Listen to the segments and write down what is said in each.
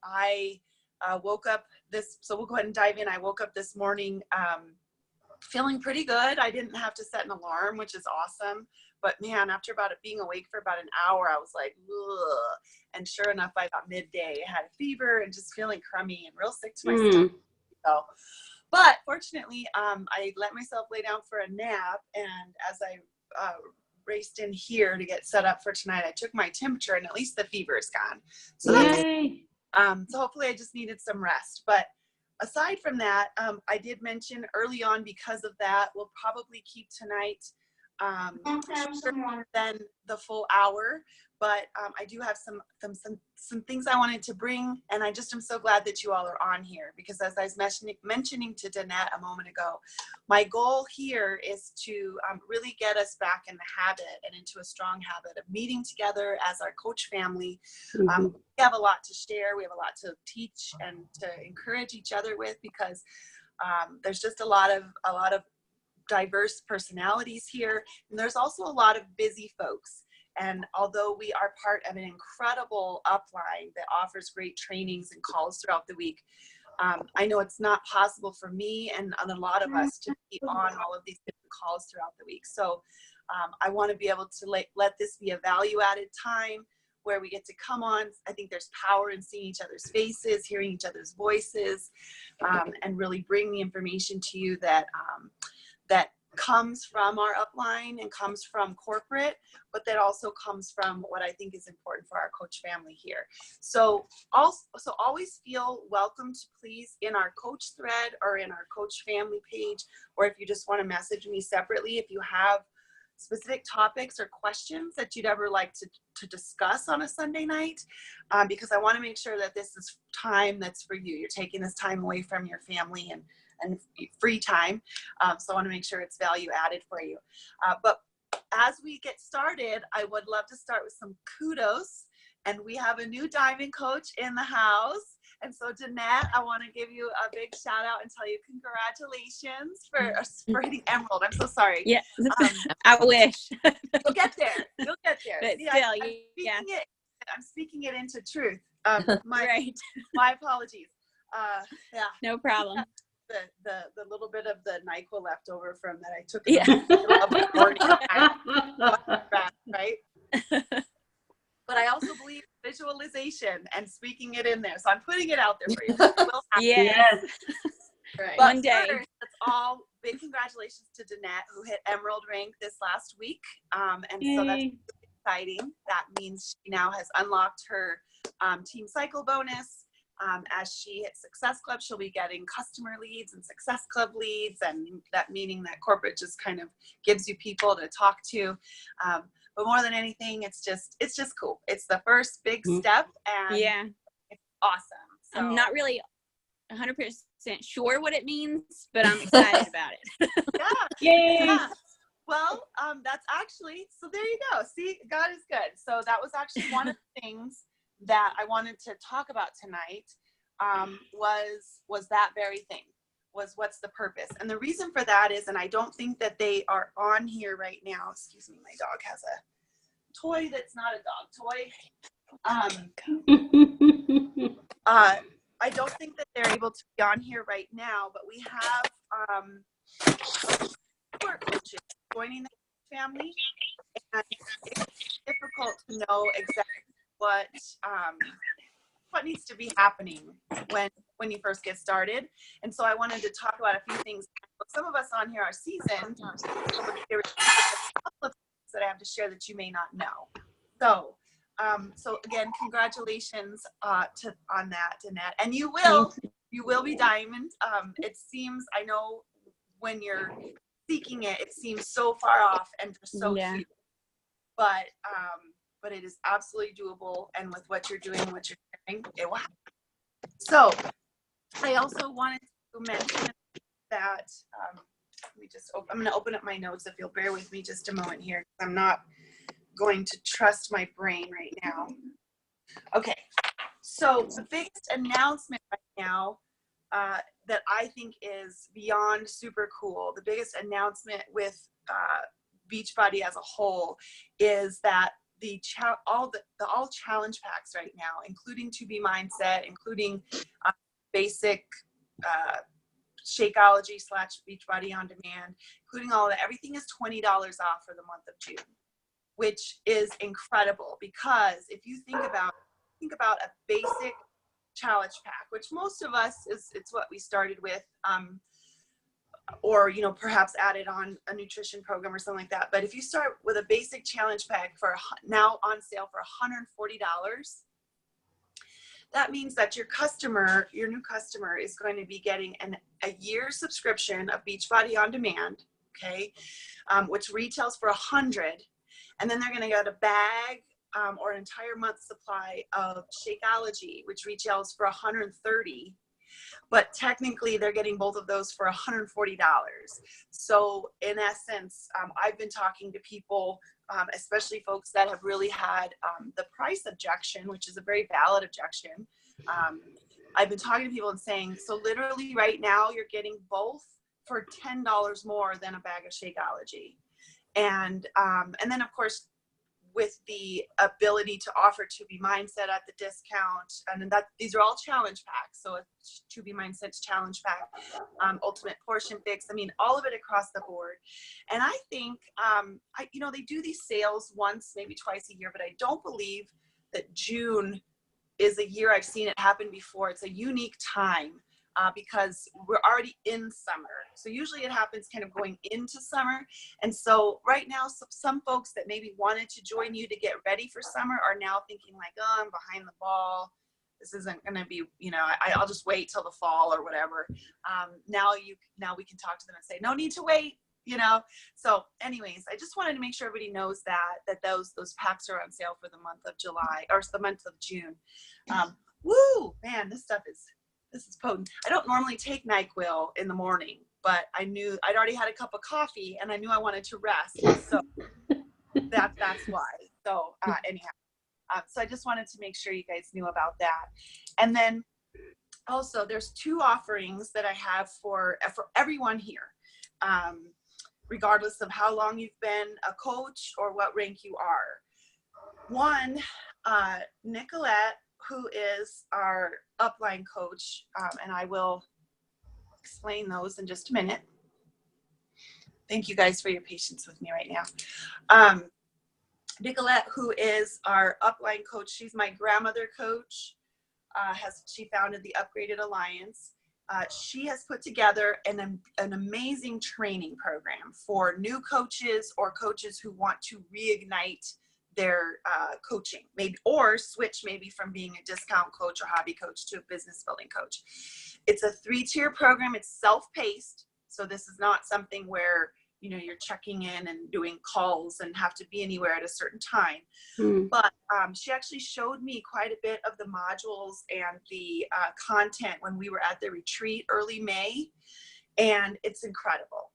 I woke up so we'll go ahead and dive in. I woke up this morning feeling pretty good. I didn't have to set an alarm, which is awesome. But man, after being awake for about an hour, I was like, ugh. And sure enough, by about midday, I had a fever and just feeling crummy and real sick to my stomach. So, but fortunately, I let myself lay down for a nap. And as I raced in here to get set up for tonight, I took my temperature and at least the fever is gone. So so hopefully I just needed some rest. But aside from that, I did mention early on, because of that, we'll probably keep tonight shorter than the full hour. But I do have some things I wanted to bring, and I just am so glad that you all are on here, because as I was mentioning to Danette a moment ago, my goal here is to really get us back in the habit and into a strong habit of meeting together as our coach family. We have a lot to share. We have a lot to teach and to encourage each other with, because there's just a lot of diverse personalities here, and there's also a lot of busy folks. And although we are part of an incredible upline that offers great trainings and calls throughout the week, I know it's not possible for me and a lot of us to be on all of these different calls throughout the week. So I want to be able to let this be a value-added time where we get to come on. I think there's power in seeing each other's faces, hearing each other's voices, and really bring the information to you that comes from our upline and comes from corporate, but that also comes from what I think is important for our coach family here. So always feel welcome to please in our coach thread or in our coach family page, or if you just want to message me separately, if you have specific topics or questions that you'd ever like to discuss on a Sunday night, because I want to make sure that this is time that's for you. You're taking this time away from your family and free time. So I want to make sure it's value added for you. But as we get started, I would love to start with some kudos. And we have a new diamond coach in the house. And so Danette, I want to give you a big shout out and tell you congratulations for hitting emerald. I'm so sorry. Yeah, I wish. You'll get there. You'll get there. But See, still, I'm speaking it into truth. Right. My apologies. Yeah. No problem. The little bit of the NyQuil left over from that I took right? But I also believe visualization and speaking it in there. So I'm putting it out there for you. It will happen. Yes. Right. But one day. First, that's all. Big congratulations to Danette, who hit Emerald rank this last week. And so that's exciting. That means she now has unlocked her Team Cycle bonus. As she hits Success Club, she'll be getting customer leads and Success Club leads, and that meaning that corporate just kind of gives you people to talk to. But more than anything, it's just cool. It's the first big step, and it's awesome. So, I'm not really 100% sure what it means, but I'm excited about it. Yeah. Well, that's actually, so there you go. See, God is good. So that was actually one of the things that I wanted to talk about tonight, was that very thing, was what's the purpose. And the reason for that is, and I don't think that they are on here right now. Excuse me, my dog has a toy that's not a dog toy. I don't think that they're able to be on here right now, but we have support coaches joining the family, and it's difficult to know exactly what needs to be happening when you first get started. And so I wanted to talk about a few things. Some of us on here are seasoned. There are a couple of things that I have to share that you may not know. So again, congratulations on that, Danette. And you will be diamond. It seems, I know when you're seeking it, it seems so far off and just so cute. But it is absolutely doable, and with what you're doing, what you're sharing, it will happen. So I also wanted to mention that, I'm going to open up my notes if you'll bear with me just a moment here. I'm not going to trust my brain right now. Okay, so the biggest announcement right now that I think is beyond super cool, the biggest announcement with Beachbody as a whole, is that all challenge packs right now, including To Be Mindset, including basic Shakeology / Beachbody on Demand, including all of that. Everything is $20 off for the month of June, which is incredible, because if you think about a basic challenge pack, which most of us it's what we started with, or perhaps added on a nutrition program or something like that. But if you start with a basic challenge pack now on sale for $140, that means that your new customer is going to be getting a year subscription of Beachbody on Demand, okay, which retails for $100, and then they're going to get a bag or an entire month supply of Shakeology, which retails for $130. But technically they're getting both of those for $140. So in essence, I've been talking to people, especially folks that have really had the price objection, which is a very valid objection. I've been talking to people and saying, so literally right now you're getting both for $10 more than a bag of Shakeology. And then of course, with the ability to offer To Be Mindset at the discount, and these are all challenge packs. So a To Be Mindset's challenge pack, Ultimate Portion Fix. I mean, all of it across the board. And I think, they do these sales once, maybe twice a year, but I don't believe that June is a year I've seen it happen before. It's a unique time. Because we're already in summer. So usually it happens kind of going into summer. And so right now, some folks that maybe wanted to join you to get ready for summer are now thinking like, oh, I'm behind the ball. This isn't going to be, I'll just wait till the fall or whatever. Now we can talk to them and say, no need to wait, So anyways, I just wanted to make sure everybody knows that those packs are on sale for the month of July, or the month of June. Woo, man, this is potent. I don't normally take NyQuil in the morning, but I knew I'd already had a cup of coffee and I knew I wanted to rest. So that's why. So anyhow, so I just wanted to make sure you guys knew about that. And then also there's 2 offerings that I have for everyone here, regardless of how long you've been a coach or what rank you are. One, Nicolette, who is our upline coach, and I will explain those in just a minute. Thank you guys for your patience with me right now. Nicolette, who is our upline coach, she's my grandmother coach. She founded the Upgraded Alliance. She has put together an amazing training program for new coaches or coaches who want to reignite their coaching, maybe, or switch maybe from being a discount coach or hobby coach to a business building coach. It's a 3-tier program. It's self-paced. So this is not something where, you're checking in and doing calls and have to be anywhere at a certain time. But she actually showed me quite a bit of the modules and the content when we were at the retreat early May, and it's incredible.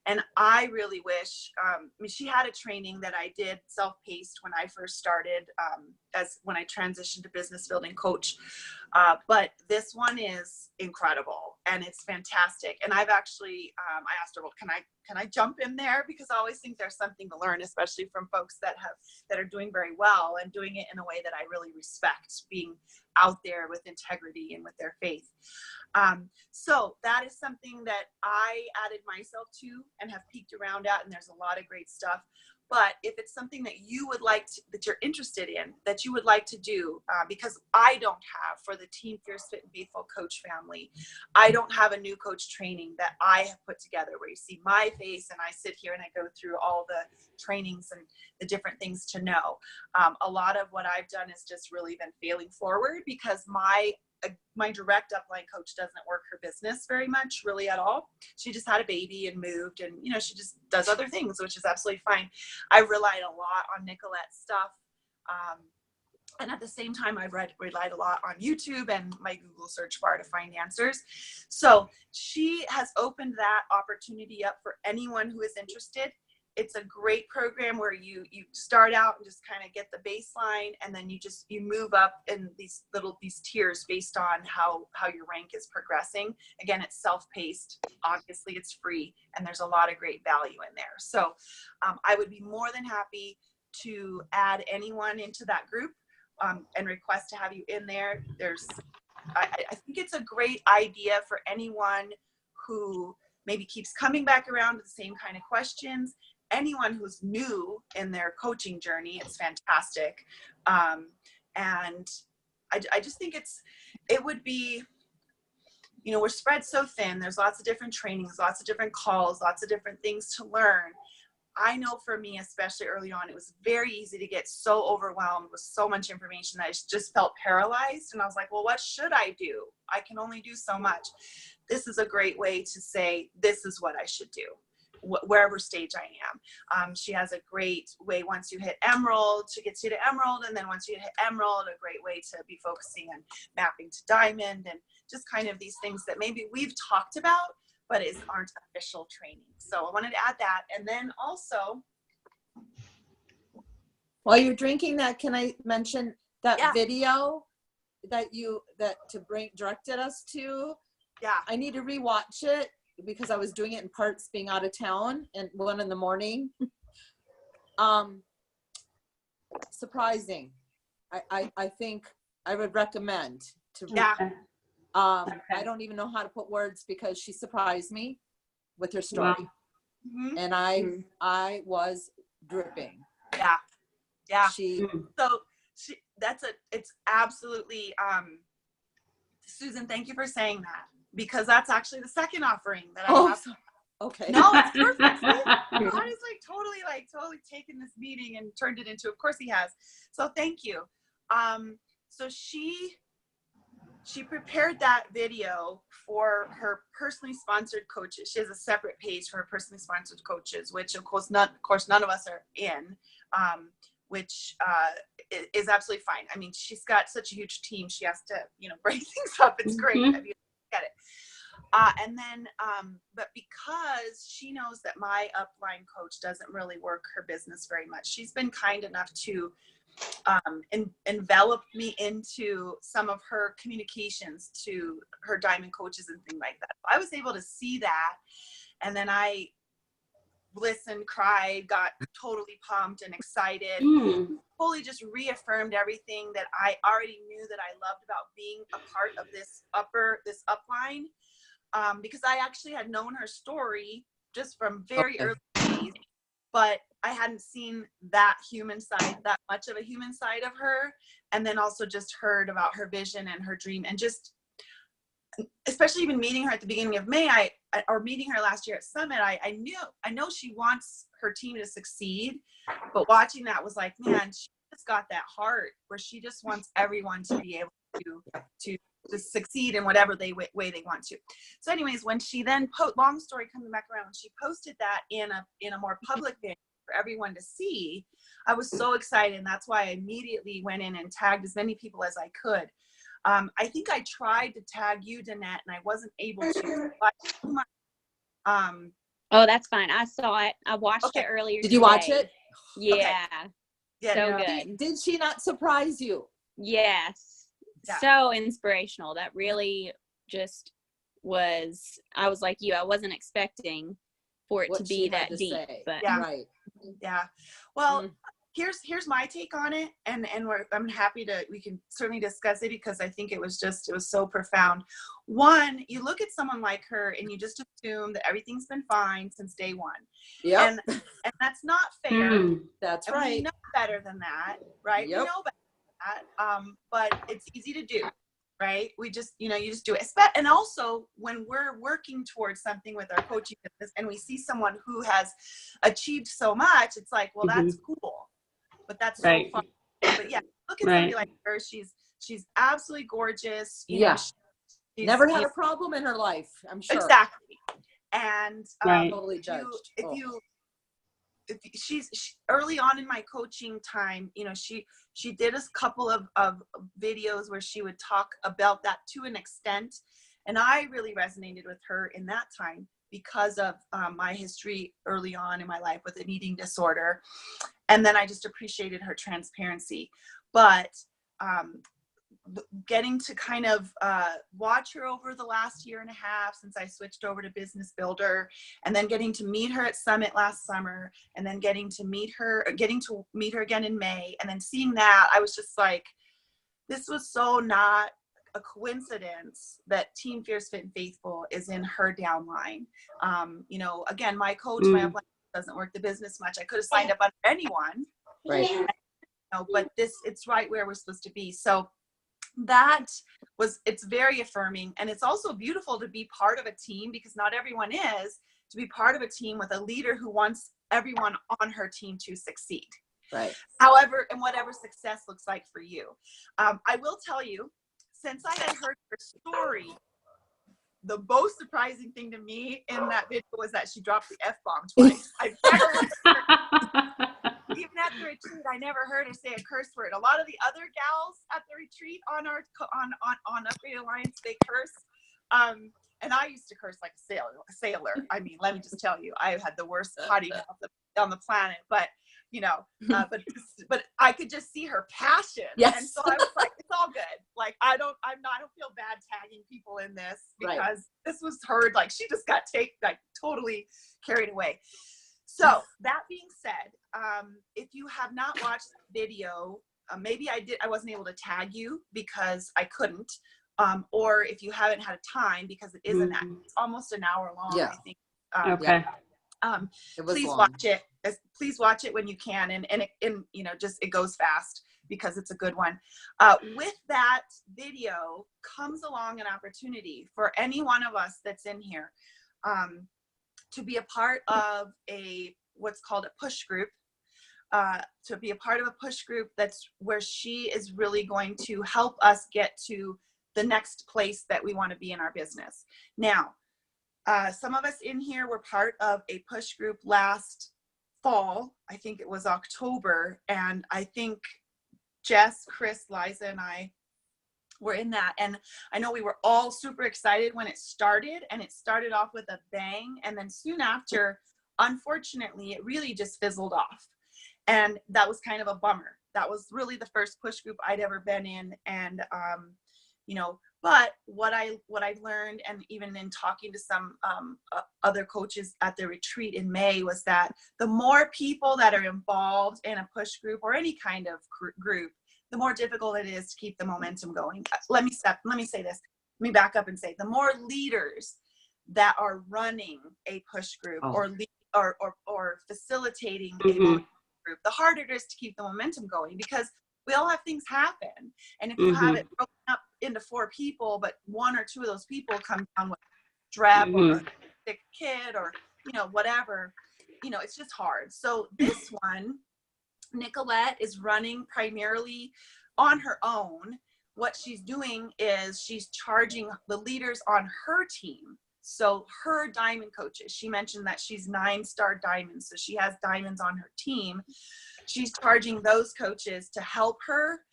And I really wish, she had a training that I did self-paced when I first started, when I transitioned to business building coach. But this one is incredible and it's fantastic. And I've actually, I asked her, well, can I jump in there? Because I always think there's something to learn, especially from folks that are doing very well and doing it in a way that I really respect, being out there with integrity and with their faith. So that is something that I added myself to and have peeked around at, and there's a lot of great stuff. But if it's something that you would like to, that you're interested in, that you would like to do, because I don't have, for the Team Fierce Fit and Faithful coach family, I don't have a new coach training that I have put together where you see my face and I sit here and I go through all the trainings and the different things to know. A lot of what I've done is just really been failing forward because my direct upline coach doesn't work her business very much, really at all. She just had a baby and moved, and she just does other things, which is absolutely fine. I relied a lot on Nicolette's stuff, and at the same time, I relied a lot on YouTube and my Google search bar to find answers. So she has opened that opportunity up for anyone who is interested. It's a great program where you start out and just kind of get the baseline, and then you move up in these tiers based on how your rank is progressing. Again, it's self-paced. Obviously, it's free, and there's a lot of great value in there. So I would be more than happy to add anyone into that group and request to have you in there. I think it's a great idea for anyone who maybe keeps coming back around to the same kind of questions. Anyone who's new in their coaching journey, it's fantastic. And I just think it would be, we're spread so thin. There's lots of different trainings, lots of different calls, lots of different things to learn. I know for me, especially early on, it was very easy to get so overwhelmed with so much information that I just felt paralyzed. And I was like, well, what should I do? I can only do so much. This is a great way to say, this is what I should do, wherever stage I am. She has a great way once you hit Emerald to get you to Emerald. And then once you hit Emerald, a great way to be focusing on mapping to Diamond and just kind of these things that maybe we've talked about, but aren't official training. So I wanted to add that. And then also, while you're drinking that, can I mention that video that directed us to? Yeah. I need to rewatch it because I was doing it in parts being out of town and 1 a.m. Surprising. I think I would recommend to. Yeah. I don't even know how to put words because she surprised me with her story. Wow. Mm-hmm. And I was dripping. Yeah. Yeah. It's absolutely, Susan, thank you for saying that, because that's actually the second offering that I have. Okay. No, it's perfect. God is totally taken this meeting and turned it into, of course he has. So thank you. So she prepared that video for her personally sponsored coaches. She has a separate page for her personally sponsored coaches, which of course none of us are in, which is absolutely fine. I mean, she's got such a huge team. She has to, break things up. It's great. I mean, get it. And then, but because she knows that my upline coach doesn't really work her business very much, she's been kind enough to envelop me into some of her communications to her diamond coaches and things like that. I was able to see that, and then I listened, cried, got totally pumped and excited. Fully just reaffirmed everything that I already knew that I loved about being a part of this upline, because I actually had known her story just from very early days, but I hadn't seen that much of a human side of her. And then also just heard about her vision and her dream, and just, especially even meeting her at the beginning of May, or meeting her last year at Summit, I know she wants her team to succeed, but watching that was like, man, she just got that heart where she just wants everyone to be able to succeed in whatever way they want to. So anyways, when she then long story coming back around, she posted that in a more public venue for everyone to see, I was so excited. And that's why I immediately went in and tagged as many people as I could. I think I tried to tag you, Danette, and I wasn't able to. Oh, that's fine. I saw it. I watched it earlier. Did you watch it? Yeah. Okay. Yeah. So good. Did she not surprise you? Yes. Yeah. So inspirational. That really just was, I was like you, I wasn't expecting for it to be that deep. But yeah. Right. Yeah. Well, here's my take on it, and I'm happy we can certainly discuss it, because I think it was so profound. One, you look at someone like her and you just assume that everything's been fine since day one. Yeah. And that's not fair. That's and right. we know better than that, right? Yep. We know better than that. But it's easy to do, right? We just, you just do it. And also when we're working towards something with our coaching business and we see someone who has achieved so much, it's like, well, that's cool, but that's so fun. But yeah, look at somebody like her. She's absolutely gorgeous. You know, she's never had a problem in her life, I'm sure. Exactly. And totally judged. If she's early on in my coaching time, she did a couple of videos where she would talk about that to an extent, and I really resonated with her in that time because of my history early on in my life with an eating disorder, and then I just appreciated her transparency. But getting to kind of watch her over the last year and a half since I switched over to Business Builder, and then getting to meet her at Summit last summer, and then getting to meet her again in May, and then seeing that, I was just like, this was so not a coincidence that Team Fierce Fit and Faithful is in her downline. You know, again, my coach, my upline doesn't work the business much. I could have signed up under anyone, Right. You know, but it's right where we're supposed to be. So it's very affirming, and it's also beautiful to be part of a team, because not everyone is, to be part of a team with a leader who wants everyone on her team to succeed. Right. However, and whatever success looks like for you. I will tell you, since I had heard her story, the most surprising thing to me in that video was that she dropped the F-bomb twice. I've never heard her, even at the retreat, I never heard her say a curse word. A lot of the other gals at the retreat on Upgrade Alliance, they curse. And I used to curse like a sailor. I mean, let me just tell you, I had the worst potty mouth on the planet, but you know, but I could just see her passion. Yes. And so I was like, it's all good. Like, I don't feel bad tagging people in this, because this was her, like, she just got totally carried away. So that being said, if you have not watched the video, maybe I wasn't able to tag you because I couldn't, or if you haven't had time, because it is it's almost an hour long, I think. Okay. Please watch it. Please watch it when you can, and you know, just, it goes fast because it's a good one. With that video comes along an opportunity for any one of us that's in here to be a part of what's called a push group. To be a part of a push group that's where she is really going to help us get to the next place that we want to be in our business. Now, some of us in here were part of a push group last fall. I think it was October. And I think Jess, Chris, Liza, and I were in that. And I know we were all super excited when it started, and it started off with a bang. And then soon after, unfortunately, it really just fizzled off. And that was kind of a bummer. That was really the first push group I'd ever been in. And, you know, but what I learned, and even in talking to some other coaches at the retreat in May, was that the more people that are involved in a push group or any kind of group, the more difficult it is to keep the momentum going. Let me say this. Let me back up and say, the more leaders that are running a push group or facilitating a group, the harder it is to keep the momentum going, because we all have things happen. And if you have it broken up into 4 people, but 1 or 2 of those people come down with strep or a sick kid or, you know, whatever, you know, it's just hard. So this one, Nicolette is running primarily on her own. What she's doing is she's charging the leaders on her team. So her diamond coaches, she mentioned that she's 9-star diamonds. So she has diamonds on her team. She's charging those coaches to help her.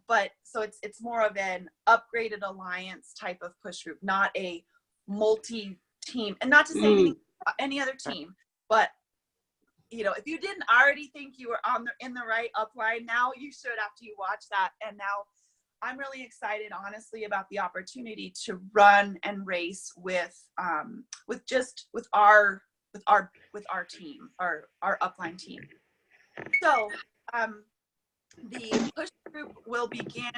But so it's more of an upgraded alliance type of push group, not a multi-team. And not to say anything about any other team, but you know, if you didn't already think you were in the right upline, now you should after you watch that. And now I'm really excited, honestly, about the opportunity to run and race with our team, our upline team. So the push group will begin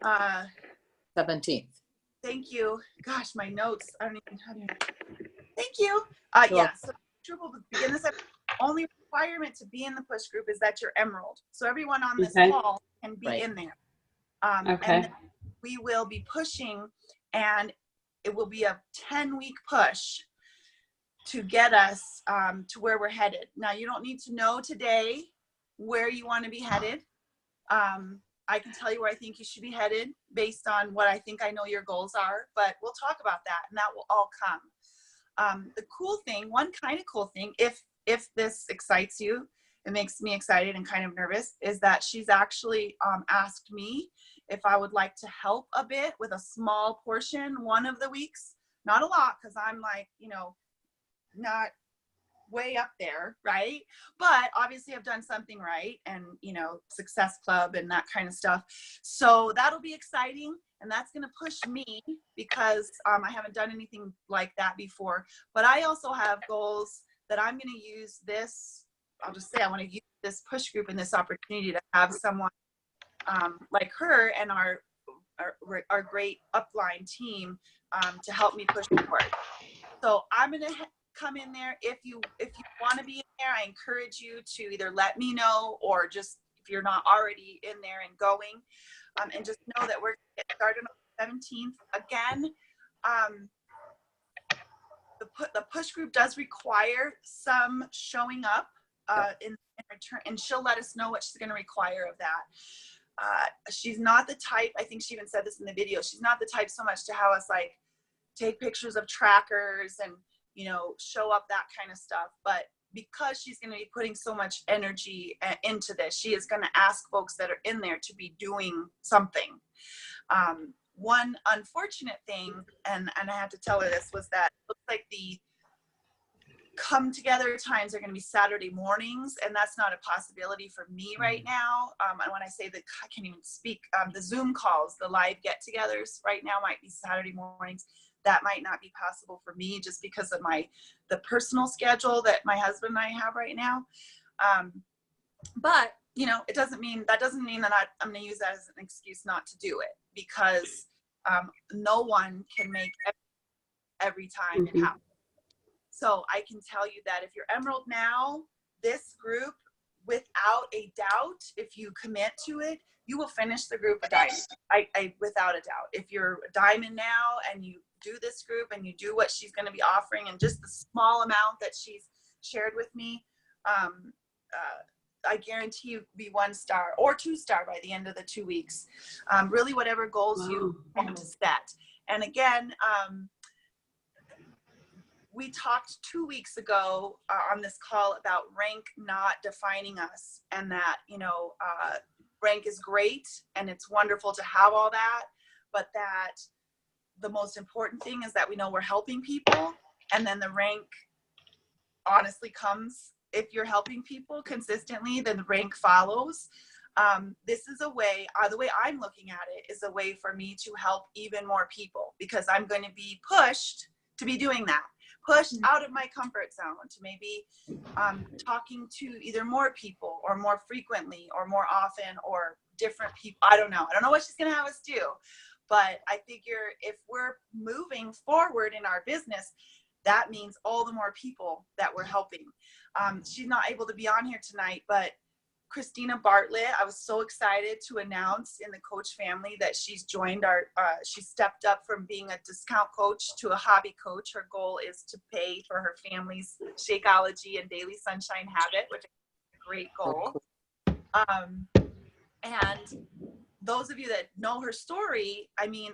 17th. Thank you. Gosh, my notes. I don't even how do you. Thank you. Yeah. So the group will begin this. Only requirement to be in the push group is that you're Emerald. So everyone on this call can be in there. And we will be pushing, and it will be a 10-week push to get us to where we're headed. Now, you don't need to know today where you want to be headed. I can tell you where I think you should be headed based on what I think I know your goals are, but we'll talk about that, and that will all come. The cool thing, one kind of cool thing, if this excites you, it makes me excited and kind of nervous, is that she's actually asked me if I would like to help a bit with a small portion one of the weeks. Not a lot, because I'm like, you know, not way up there, right? But obviously I've done something right, and Success Club and that kind of stuff. So that'll be exciting, and that's going to push me because I haven't done anything like that before. But I also have goals that I'm going to use this. I'll just say I want to use this push group and this opportunity to have someone like her and our great upline team to help me push forward. So I'm going to come in there. If you want to be in there, I encourage you to either let me know, or just if you're not already in there and going, and just know that we're going to get started on the 17th. Again, the push group does require some showing up in return, and she'll let us know what she's going to require of that. She's not the type, I think she even said this in the video, she's not the type so much to have us like take pictures of trackers and show up, that kind of stuff. But because she's going to be putting so much energy into this, she is going to ask folks that are in there to be doing something. One unfortunate thing, and I had to tell her this, was that it looks like the come together times are going to be Saturday mornings, and that's not a possibility for me right now. And when I say that, I can't even speak. The Zoom calls, the live get-togethers right now might be Saturday mornings. That might not be possible for me just because of the personal schedule that my husband and I have right now. But it doesn't mean that I'm going to use that as an excuse not to do it, because no one can make every time it happen. So I can tell you that if you're Emerald now, this group, without a doubt, if you commit to it, you will finish the group a diamond. I without a doubt. If you're a diamond now and you do this group and you do what she's going to be offering, and just the small amount that she's shared with me, I guarantee you be 1-star or 2-star by the end of the 2 weeks. Really, whatever goals you want to set. And again, we talked 2 weeks ago on this call about rank not defining us, and that, rank is great and it's wonderful to have all that, but that the most important thing is that we know we're helping people, and then the rank honestly comes. If you're helping people consistently, then the rank follows. This is a way, the way I'm looking at it is a way for me to help even more people, because I'm going to be pushed to be doing that. Pushed out of my comfort zone to maybe talking to either more people or more frequently or more often or different people. I don't know what she's going to have us do, but I figure if we're moving forward in our business, that means all the more people that we're helping. She's not able to be on here tonight, but Christina Bartlett, I was so excited to announce in the coach family that she's joined she stepped up from being a discount coach to a hobby coach. Her goal is to pay for her family's Shakeology and Daily Sunshine habit, which is a great goal. And those of you that know her story, I mean,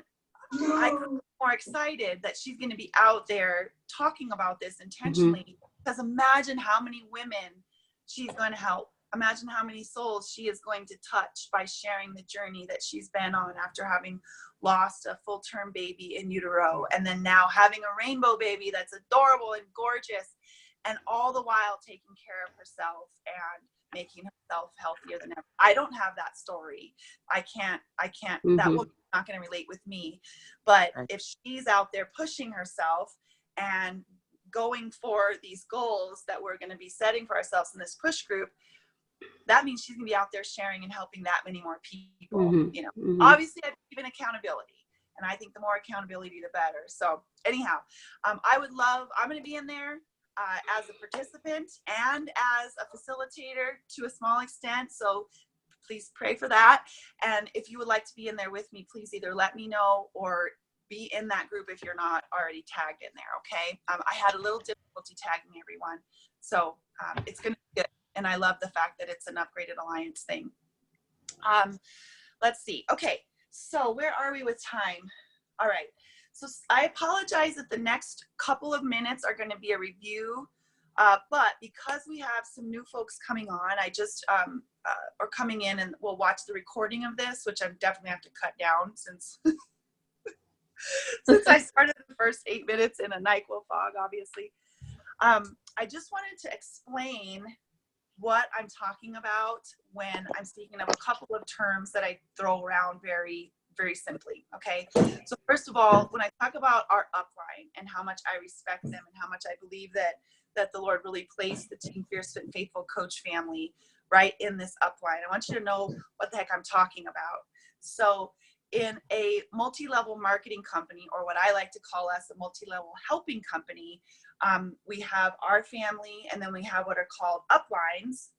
I couldn't be more excited that she's going to be out there talking about this intentionally, because imagine how many women she's going to help. Imagine how many souls she is going to touch by sharing the journey that she's been on after having lost a full-term baby in utero, and then now having a rainbow baby that's adorable and gorgeous, and all the while taking care of herself and making herself healthier than ever. I don't have that story. I can't, that woman's not going to relate with me. But if she's out there pushing herself and going for these goals that we're going to be setting for ourselves in this push group, that means she's gonna be out there sharing and helping that many more people. Obviously I believe in accountability, and I think the more accountability the better. So anyhow, I'm gonna be in there as a participant and as a facilitator to a small extent, so please pray for that. And if you would like to be in there with me, please either let me know or be in that group if you're not already tagged in there. Okay, I had a little difficulty tagging everyone, so it's gonna be good. And I love the fact that it's an upgraded alliance thing. Let's see. Okay, so where are we with time? All right, so I apologize that the next couple of minutes are going to be a review, but because we have some new folks coming on, I just are coming in and we'll watch the recording of this, which I definitely have to cut down since since I started the first 8 minutes in a NyQuil fog, obviously. I just wanted to explain what I'm talking about when I'm speaking of a couple of terms that I throw around very, very simply. Okay. So first of all, when I talk about our upline and how much I respect them and how much I believe that the Lord really placed the Team Fierce Fit and Faithful coach family right in this upline, I want you to know what the heck I'm talking about. So in a multi-level marketing company, or what I like to call us a multi-level helping company, we have our family, and then we have what are called uplines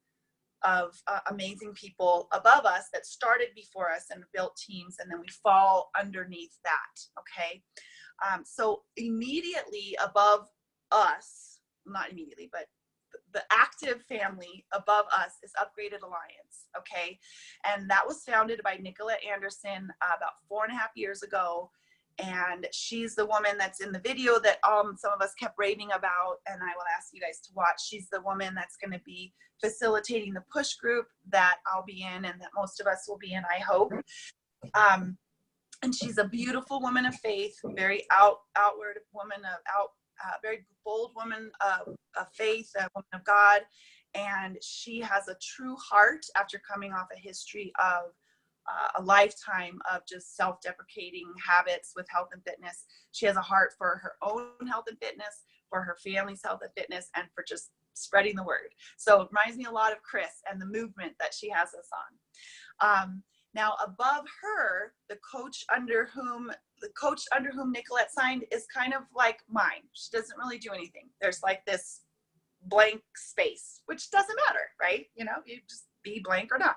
of amazing people above us that started before us and built teams, and then we fall underneath that. Okay. So immediately above us, not immediately, but the active family above us is Upgraded Alliance. Okay. And that was founded by Nicolette Anderson about 4.5 years ago. And she's the woman that's in the video that some of us kept raving about, and I will ask you guys to watch. She's the woman that's going to be facilitating the push group that I'll be in, and that most of us will be in, I hope. And she's a beautiful woman of faith, very outward woman of very bold woman of faith, a woman of God, and she has a true heart after coming off a history of a lifetime of just self-deprecating habits with health and fitness. She has a heart for her own health and fitness, for her family's health and fitness, and for just spreading the word. So it reminds me a lot of Chris and the movement that she has us on. Now above her, the coach under whom Nicolette signed is kind of like mine. She doesn't really do anything. There's like this blank space, which doesn't matter, right? You know, you just be blank or not.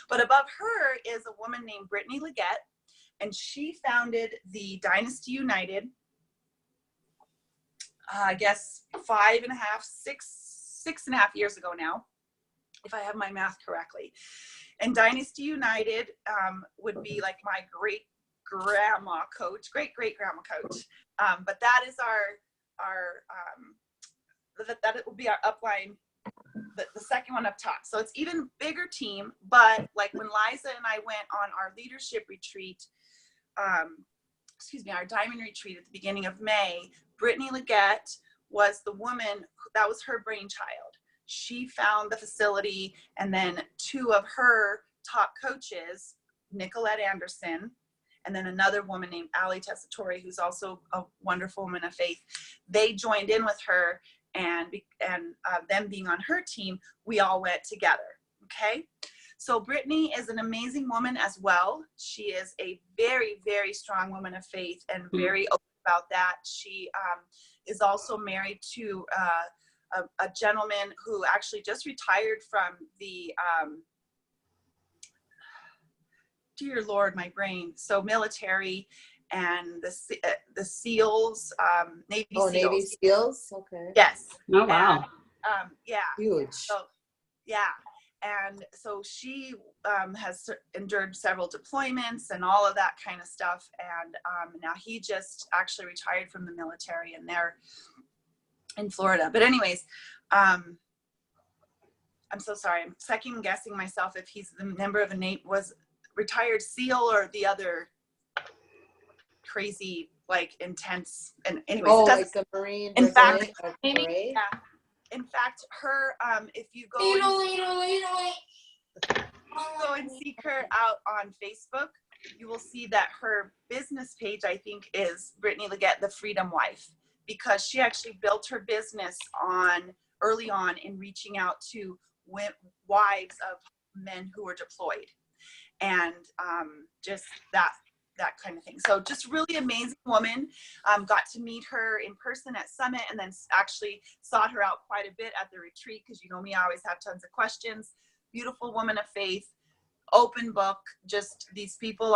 But above her is a woman named Brittany Leggett, and she founded the Dynasty United, I guess 6.5 years ago now, if I have my math correctly. And Dynasty United would be like my great grandma coach. But that is that it will be our upline, the second one up top. So it's even bigger team. But like when Liza and I went on our leadership retreat, our diamond retreat at the beginning of May, Brittany Leggett was the woman, that was her brainchild. She found the facility, and then two of her top coaches, Nicolette Anderson, and then another woman named Ali Tessitore, who's also a wonderful woman of faith. They joined in with her, and them being on her team, we all went together. Okay. So Brittany is an amazing woman as well. She is a very, very strong woman of faith and very open about that. She is also married to a gentleman who actually just retired from the, dear Lord, my brain. So military and the SEALs, Navy SEALs. Navy SEALs? Okay. Yes. Oh, wow. And, yeah. Huge. So, yeah. And so she has endured several deployments and all of that kind of stuff. And now he just actually retired from the military, and they're in Florida. But anyways, I'm so sorry. I'm second guessing myself if he's the member of was retired SEAL or the other crazy, like intense. And anyways, like the Marine. In fact, Marine? Yeah. In fact, her, if you go and seek her out on Facebook, you will see that her business page, I think, is Brittany Leggett, the Freedom Wife, because she actually built her business early on in reaching out to wives of men who were deployed, and just that kind of thing. So just really amazing woman. Got to meet her in person at Summit, and then actually sought her out quite a bit at the retreat, because you know me, I always have tons of questions. Beautiful woman of faith, open book. Just these people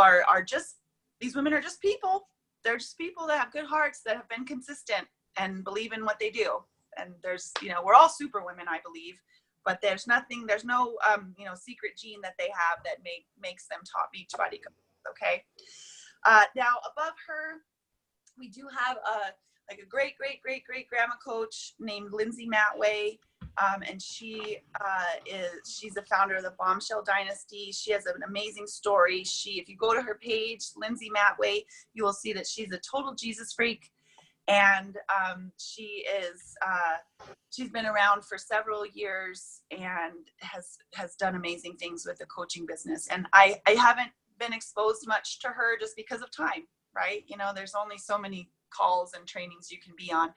these women are just people. They're just people that have good hearts, that have been consistent and believe in what they do. And there's, we're all super women, I believe, but there's no secret gene that they have that makes them top Beachbody. Okay. Now above her, we do have a great grandma coach named Lindsay Matway. And she's the founder of the Bombshell Dynasty. She has an amazing story. If you go to her page, Lindsay Matway, you will see that she's a total Jesus freak. And she's been around for several years and has done amazing things with the coaching business. And I haven't been exposed much to her just because of time, right? You know, there's only so many calls and trainings you can be on.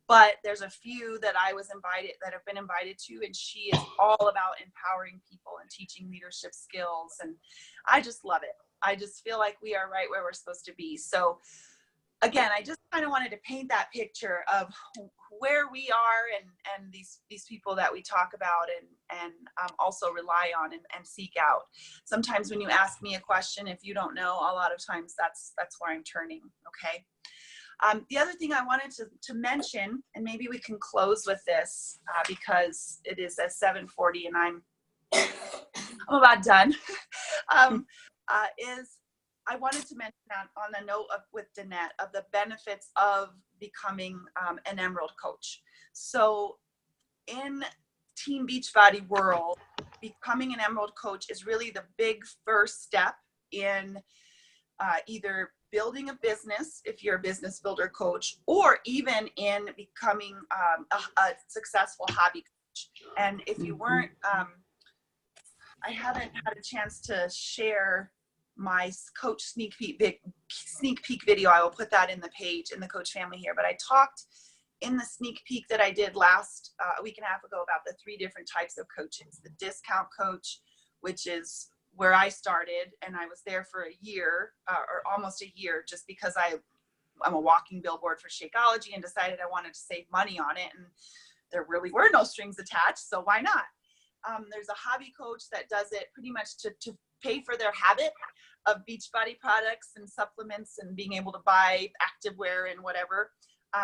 But there's a few that have been invited to, and she is all about empowering people and teaching leadership skills. And I just love it. I just feel like we are right where we're supposed to be. So again, I just kind of wanted to paint that picture of where we are and these people that we talk about and also rely on and seek out. Sometimes when you ask me a question, if you don't know, a lot of times that's where I'm turning. Okay. The other thing I wanted to mention, and maybe we can close with this because it is at 7:40 and I'm about done, is I wanted to mention on a note with Danette of the benefits of becoming an Emerald coach. So in Team Beachbody world, becoming an Emerald coach is really the big first step in either building a business, if you're a business builder coach, or even in becoming a successful hobby coach. And if you weren't, I haven't had a chance to share my coach sneak peek video. I will put that in the page in the coach family here. But I talked in the sneak peek that I did last a week and a half ago about the 3 different types of coaches. The discount coach, which is where I started, and I was there for a year or almost a year, just because I'm a walking billboard for Shakeology and decided I wanted to save money on it, and there really were no strings attached, so why not? There's a hobby coach that does it pretty much to pay for their habit of Beachbody products and supplements and being able to buy activewear and whatever.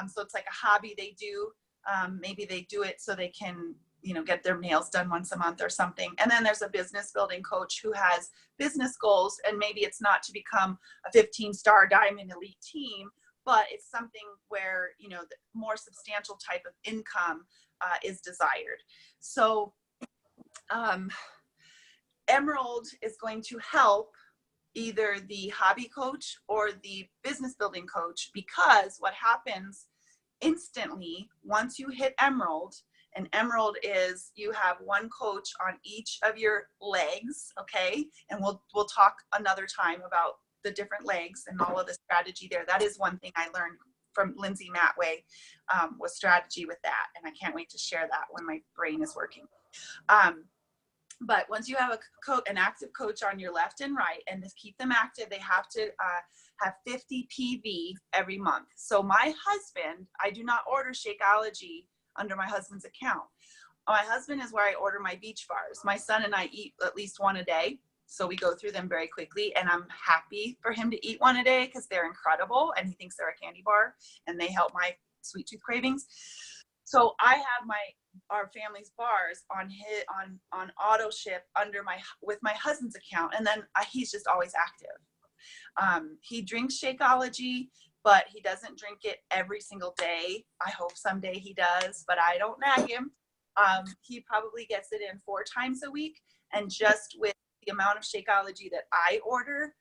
So it's like a hobby they do. Maybe they do it so they can, get their nails done once a month or something. And then there's a business building coach who has business goals, and maybe it's not to become a 15-star diamond elite team, but it's something where, the more substantial type of income is desired. So Emerald is going to help either the hobby coach or the business building coach, because what happens instantly once you hit Emerald, and Emerald is you have one coach on each of your legs, okay? And we'll talk another time about the different legs and all of the strategy there. That is one thing I learned from Lindsay Matway, was strategy with that. And I can't wait to share that when my brain is working. But once you have an active coach on your left and right, and to keep them active, they have to have 50 PV every month. So my husband, I do not order Shakeology under my husband's account. My husband is where I order my beach bars. My son and I eat at least one a day. So we go through them very quickly, and I'm happy for him to eat one a day because they're incredible, and he thinks they're a candy bar, and they help my sweet tooth cravings. So I have our family's bars on auto ship with my husband's account, and then he's just always active. He drinks Shakeology, but he doesn't drink it every single day. I hope someday he does, but I don't nag him. He probably gets it in 4 times a week, and just with the amount of Shakeology that I order,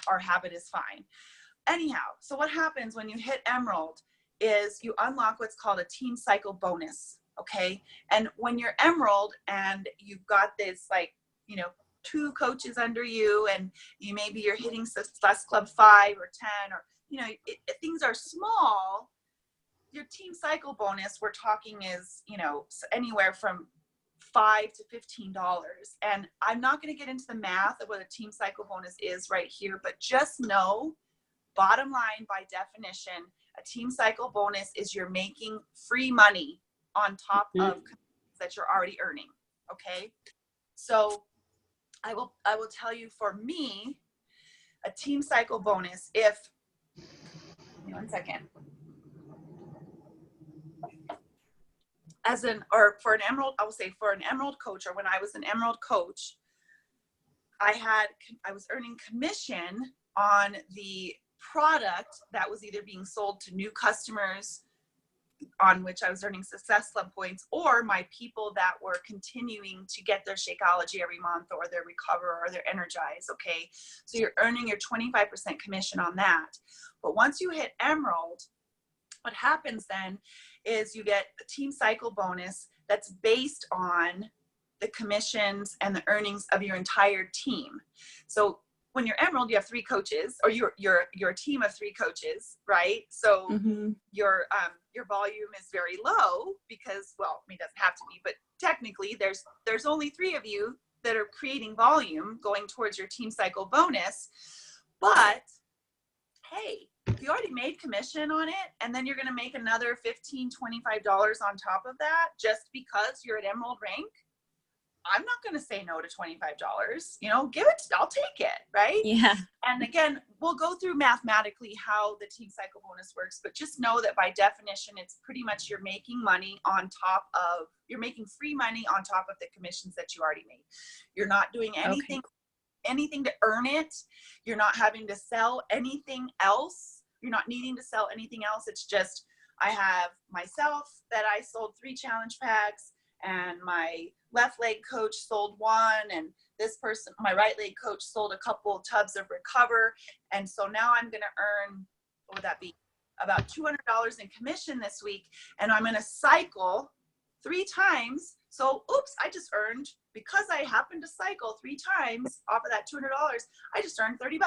our habit is fine. Anyhow, so what happens when you hit Emerald is you unlock what's called a team cycle bonus, okay? And when you're Emerald and you've got this 2 coaches under you, and maybe you're hitting Success Club 5 or 10, or things are small, your team cycle bonus we're talking is anywhere from $5 to $15. And I'm not going to get into the math of what a team cycle bonus is right here, but just know, bottom line, by definition, a team cycle bonus is you're making free money on top of that you're already earning. Okay. So I will tell you, for me, a team cycle bonus, give me 1 second. For an Emerald, I will say for an Emerald coach, or when I was an Emerald coach, I was earning commission on the product that was either being sold to new customers on which I was earning Success Club points, or my people that were continuing to get their Shakeology every month, or their Recover, or their Energize. Okay, so you're earning your 25% commission on that. But once you hit Emerald, what happens then is you get a team cycle bonus that's based on the commissions and the earnings of your entire team. So when you're Emerald, you have 3 coaches, or you're a team of 3 coaches, right? So your volume is very low because, well, I mean, it doesn't have to be, but technically there's only 3 of you that are creating volume going towards your team cycle bonus. But hey, if you already made commission on it, and then you're going to make another $15, $25 on top of that just because you're at Emerald rank, I'm not going to say no to $25. You know, give it, I'll take it, right? Yeah. And again, we'll go through mathematically how the team cycle bonus works, but just know that by definition, it's pretty much you're making money on top of, you're making free money on top of the commissions that you already made. You're not doing anything, anything to earn it. You're not having to sell anything else. You're not needing to sell anything else. It's just, I have myself that I sold 3 challenge packs, and my left leg coach sold 1, and this person, my right leg coach, sold a couple tubs of Recover. And so now I'm going to earn, what would that be? About $200 in commission this week. And I'm going to cycle 3 times. So, oops, I just earned, because I happened to cycle 3 times off of that $200, I just earned $30.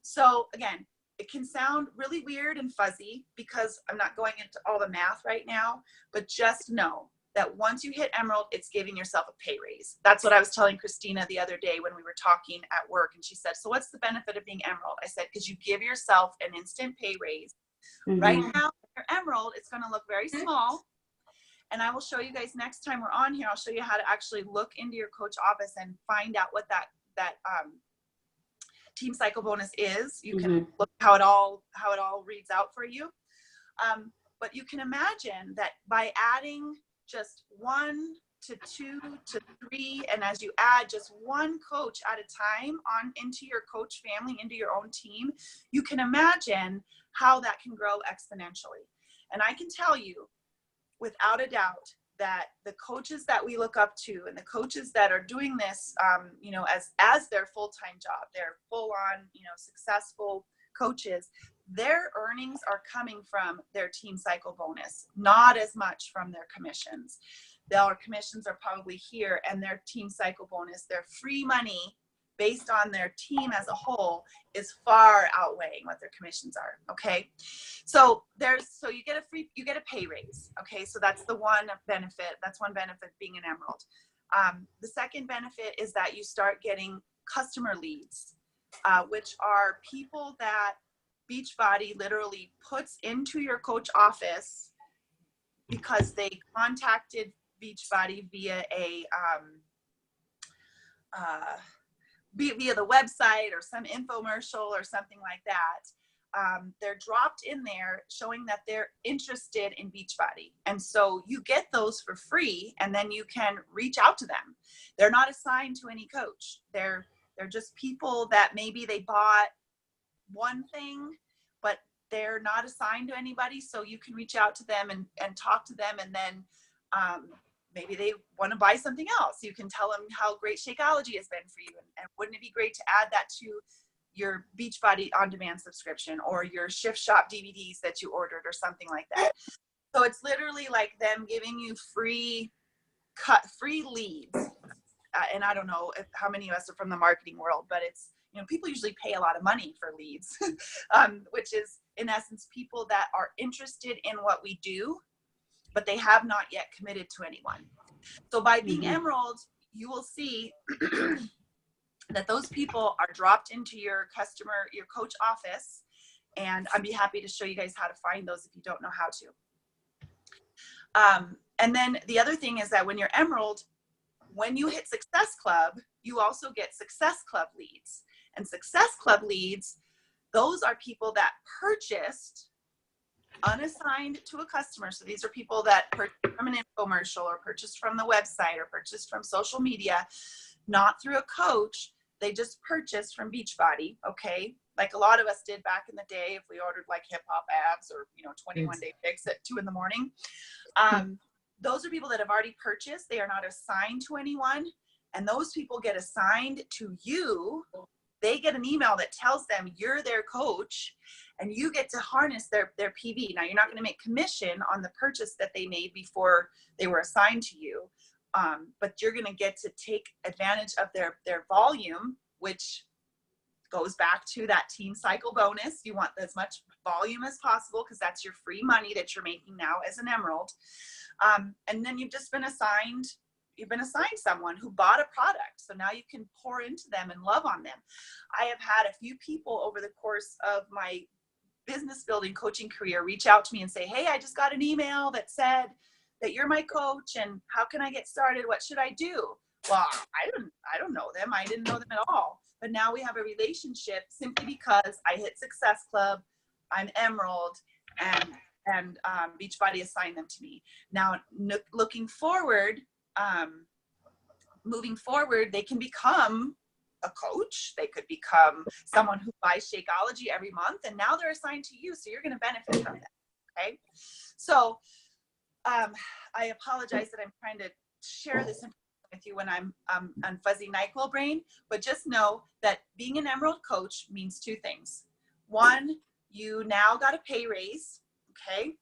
So again, it can sound really weird and fuzzy because I'm not going into all the math right now, but just know that once you hit Emerald, it's giving yourself a pay raise. That's what I was telling Christina the other day when we were talking at work. And she said, so what's the benefit of being Emerald? I said, because you give yourself an instant pay raise. Right now, when you're Emerald, it's going to look very small. And I will show you guys next time we're on here. I'll show you how to actually look into your coach office and find out what that team cycle bonus is. You can look how it all reads out for you. But you can imagine that by adding just 1 to 2 to 3, and as you add just 1 coach at a time on into your coach family, into your own team, you can imagine how that can grow exponentially. And I can tell you without a doubt that the coaches that we look up to, and the coaches that are doing this, you know, as their full-time job, they're full-on, you know, successful coaches, their earnings are coming from their team cycle bonus, not as much from their commissions. Their commissions are probably here, and their team cycle bonus, their free money based on their team as a whole, is far outweighing what their commissions are. Okay, so you get a pay raise. Okay, so that's the one benefit. That's one benefit being an Emerald. The second benefit is that you start getting customer leads, which are people that Beachbody literally puts into your coach office because they contacted Beachbody via via the website or some infomercial or something like that. They're dropped in there showing that they're interested in Beachbody. And so you get those for free, and then you can reach out to them. They're not assigned to any coach. They're just people that maybe they bought one thing, but they're not assigned to anybody. So you can reach out to them and talk to them, and then maybe they want to buy something else. You can tell them how great Shakeology has been for you. And wouldn't it be great to add that to your Beachbody on-demand subscription or your Shift Shop DVDs that you ordered or something like that? So it's literally like them giving you free leads. And I don't know how many of us are from the marketing world, but it's, you know, people usually pay a lot of money for leads, which is in essence people that are interested in what we do, but they have not yet committed to anyone. So by being Emerald, you will see that those people are dropped into your coach office, and I'd be happy to show you guys how to find those if you don't know how to. And then the other thing is that when you're Emerald, when you hit Success Club, you also get Success Club leads. And Success Club leads, those are people that purchased unassigned to a customer. So these are people that purchased from an infomercial or purchased from the website or purchased from social media, not through a coach. They just purchased from Beachbody, okay? like a lot of us did back in the day, if we ordered like hip hop abs or, 21 day fix at 2 a.m. Those are people that have already purchased. They are not assigned to anyone. And those people get assigned to you. They get an email that tells them you're their coach and you get to harness their PV. Now, you're not going to make commission on the purchase that they made before they were assigned to you. But you're going to get to take advantage of their volume, which goes back to that team cycle bonus. You want as much volume as possible because that's your free money that you're making now as an Emerald. And then you've been assigned someone who bought a product. So now you can pour into them and love on them. I have had a few people over the course of my business building coaching career reach out to me and say, hey, I just got an email that said that you're my coach and how can I get started? What should I do? Well, I don't know them. I didn't know them at all. But now we have a relationship simply because I hit Success Club, I'm Emerald, and Beachbody assigned them to me. Now, looking forward, moving forward, they can become a coach. They could become someone who buys Shakeology every month, and now they're assigned to you, so you're going to benefit from that. Okay, so I apologize that I'm trying to share this information with you when I'm on fuzzy NyQuil brain, but just know that being an Emerald coach means two things. One, you now got a pay raise, okay,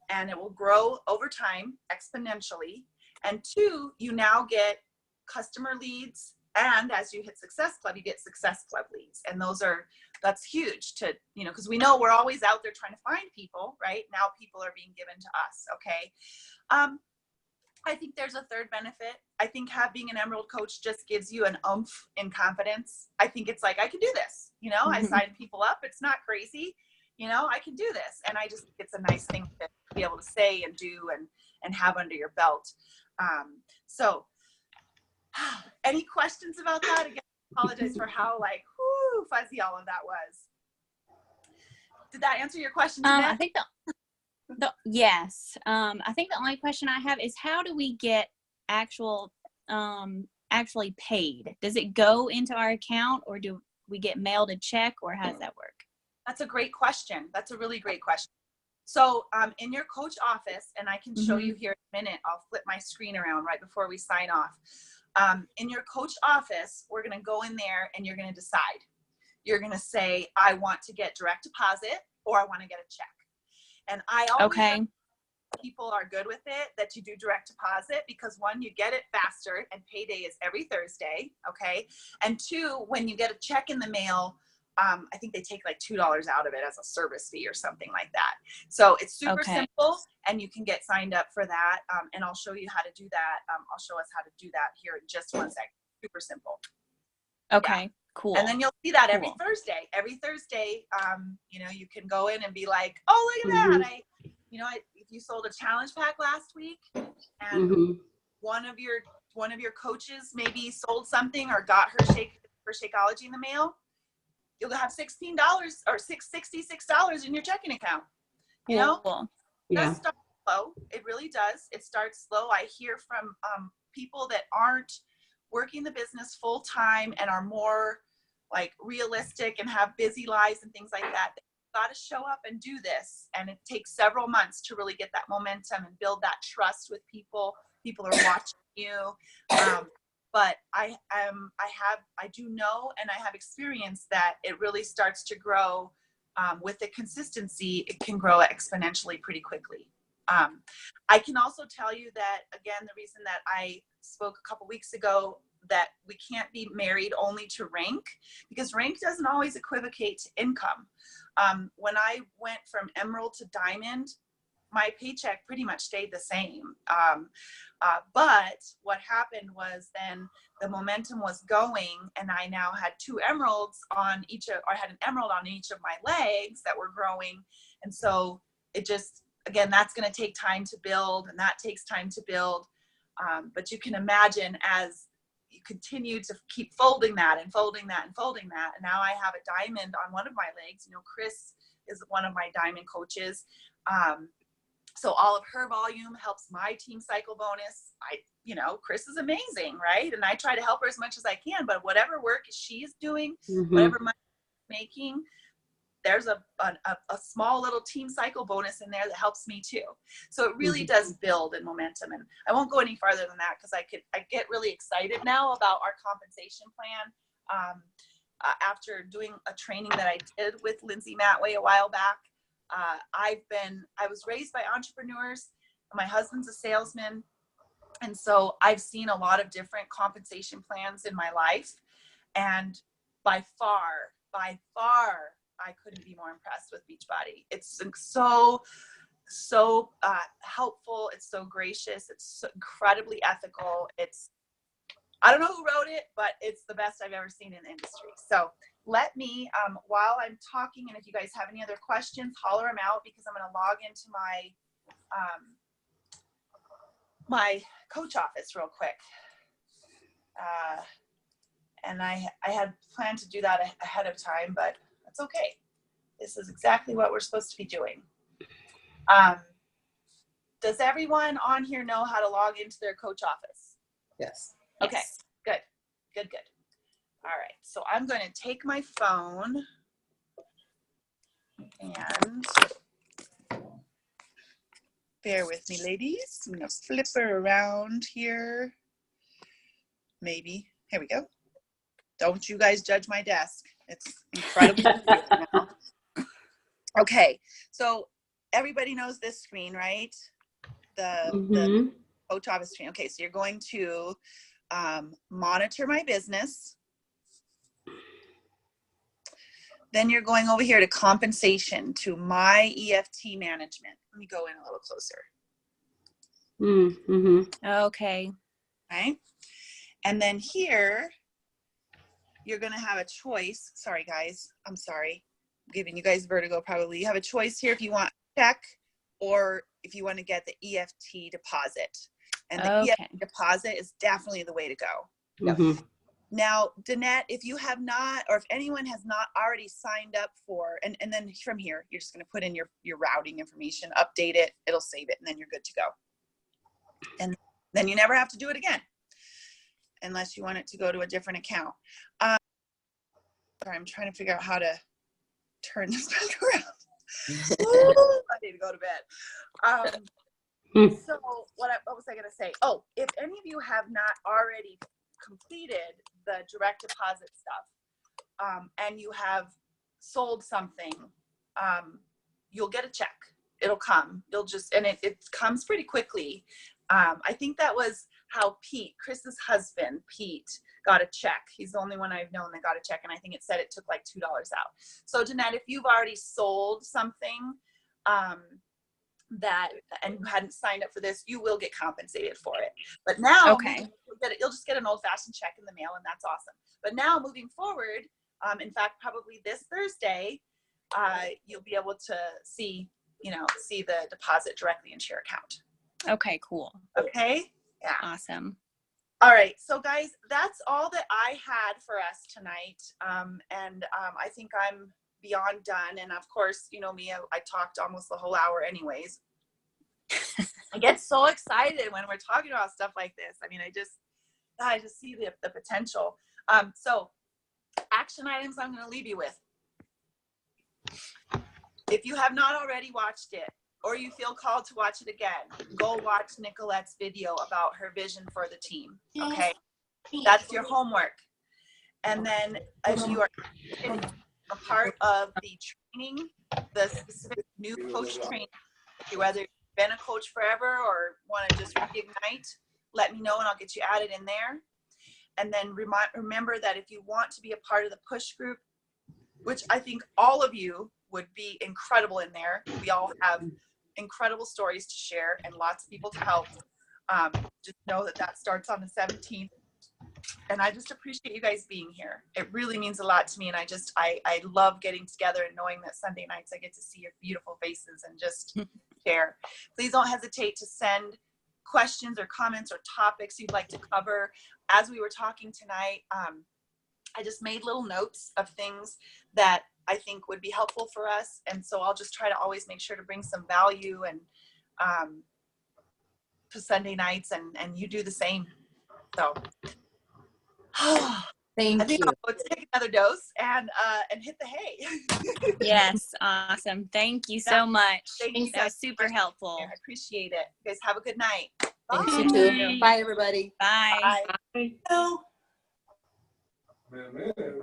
and it will grow over time exponentially. And two, you now get customer leads, and as you hit Success Club, you get Success Club leads, and that's huge to, because we know we're always out there trying to find people, right? Now people are being given to us, okay? I think there's a third benefit. I think being an Emerald coach just gives you an oomph in confidence. I think it's like, I can do this, I sign people up. It's not crazy, I can do this. And I just think it's a nice thing to be able to say and do and have under your belt. So any questions about that? Again, I apologize for how fuzzy all of that was. Did that answer your question? I think yes. I think the only question I have is how do we get actually paid? Does it go into our account or do we get mailed a check or how does that work? That's a great question. That's a really great question. So in your coach office, and I can show you here in a minute, I'll flip my screen around right before we sign off. In your coach office, we're going to go in there and you're going to decide. You're going to say, I want to get direct deposit or I want to get a check. And I always people are good with it that you do direct deposit because one, you get it faster and payday is every Thursday. Okay. And two, when you get a check in the mail, I think they take like $2 out of it as a service fee or something like that. So it's super simple and you can get signed up for that. And I'll show you how to do that. I'll show us how to do that here in just one second. Super simple. Okay. Yeah. Cool. And then you'll see that every Thursday. Every Thursday, you can go in and be like, oh, look at that. If you sold a challenge pack last week and one of your coaches maybe sold something or got her Shakeology in the mail, you'll have $16 or $66 in your checking account. Cool. It does start slow. It really does. It starts slow. I hear from people that aren't working the business full time and are more like realistic and have busy lives and things like that. They've got to show up and do this. And it takes several months to really get that momentum and build that trust with people. People are watching you. But I do know, and I have experienced that it really starts to grow with the consistency. It can grow exponentially pretty quickly. I can also tell you that, again, the reason that I spoke a couple weeks ago that we can't be married only to rank, because rank doesn't always equivocate to income. When I went from Emerald to Diamond, my paycheck pretty much stayed the same. But what happened was then the momentum was going and I now had two emeralds on each I had an emerald on each of my legs that were growing. And so it just, again, that's going to take time to build and that takes time to build. But you can imagine as you continue to keep folding that and folding that and folding that. And now I have a diamond on one of my legs. Chris is one of my diamond coaches. So all of her volume helps my team cycle bonus. Chris is amazing, right? And I try to help her as much as I can, but whatever work she is doing, whatever money making, there's a small little team cycle bonus in there that helps me too. So it really does build in momentum. And I won't go any farther than that because I get really excited now about our compensation plan. After doing a training that I did with Lindsay Matway a while back, I was raised by entrepreneurs. My husband's a salesman. And so I've seen a lot of different compensation plans in my life. And by far, I couldn't be more impressed with Beachbody. It's so helpful. It's so gracious. It's so incredibly ethical. I don't know who wrote it, but it's the best I've ever seen in the industry. So let me, while I'm talking, and if you guys have any other questions, holler them out, because I'm going to log into my coach office real quick. And I had planned to do that ahead of time, but that's okay. This is exactly what we're supposed to be doing. Does everyone on here know how to log into their coach office? Yes. Okay, Yes. good. All right, so I'm going to take my phone and bear with me, ladies. I'm going to flip her around here. Maybe. Here we go. Don't you guys judge my desk. It's incredibly cute now. Okay, so everybody knows this screen, right? The coach office screen. Okay, so you're going to monitor my business. Then you're going over here to compensation, to my EFT management. Let me go in a little closer. Okay. Right? And then here, you're going to have a choice. Sorry, guys. I'm sorry. I'm giving you guys vertigo probably. You have a choice here if you want a check or if you want to get the EFT deposit. And the EFT deposit is definitely the way to go. Now, Danette, if you have not, or if anyone has not already signed up for, and then from here, you're just going to put in your routing information, update it, it'll save it, and then you're good to go. And then you never have to do it again, unless you want it to go to a different account. Sorry, I'm trying to figure out how to turn this back around. Ooh, I need to go to bed. So what was I going to say? Oh, if any of you have not already completed the direct deposit stuff, and you have sold something, you'll get a check. It'll come. You'll just, and it comes pretty quickly. I think that was how Chris's husband, Pete, got a check. He's the only one I've known that got a check, and I think it said it took like $2 out. So Danette, if you've already sold something and you hadn't signed up for this, you will get compensated for it. But now, you'll just get an old-fashioned check in the mail, and that's awesome. But now, moving forward, in fact, probably this Thursday, you'll be able to see the deposit directly into your account. Okay, cool. Okay. Yeah. Awesome. All right. So guys, that's all that I had for us tonight. And I think I'm beyond done. And of course, you know me, I talked almost the whole hour anyways. I get so excited when we're talking about stuff like this. I mean, I just see the potential. So action items I'm going to leave you with. If you have not already watched it, or you feel called to watch it again, go watch Nicolette's video about her vision for the team. Okay, that's your homework. And then as you are a part of the training, the specific new coach training, whether you've been a coach forever or want to just reignite, let me know and I'll get you added in there. And then remember that if you want to be a part of the push group, which I think all of you would be incredible in there. We all have incredible stories to share and lots of people to help. Just know that starts on the 17th. And I just appreciate you guys being here. It really means a lot to me. And I love getting together and knowing that Sunday nights I get to see your beautiful faces and just share. Please don't hesitate to send questions or comments or topics you'd like to cover. As we were talking tonight, I just made little notes of things that I think would be helpful for us. And so I'll just try to always make sure to bring some value and to Sunday nights, and you do the same. So Thank I think you. I'll go take another dose and hit the hay. Yes, awesome. Thank you so much. Thank you That guys was super helpful. I appreciate it. You guys have a good night. Thanks, Bye. you too. Bye, everybody. Bye. Bye. Man, man.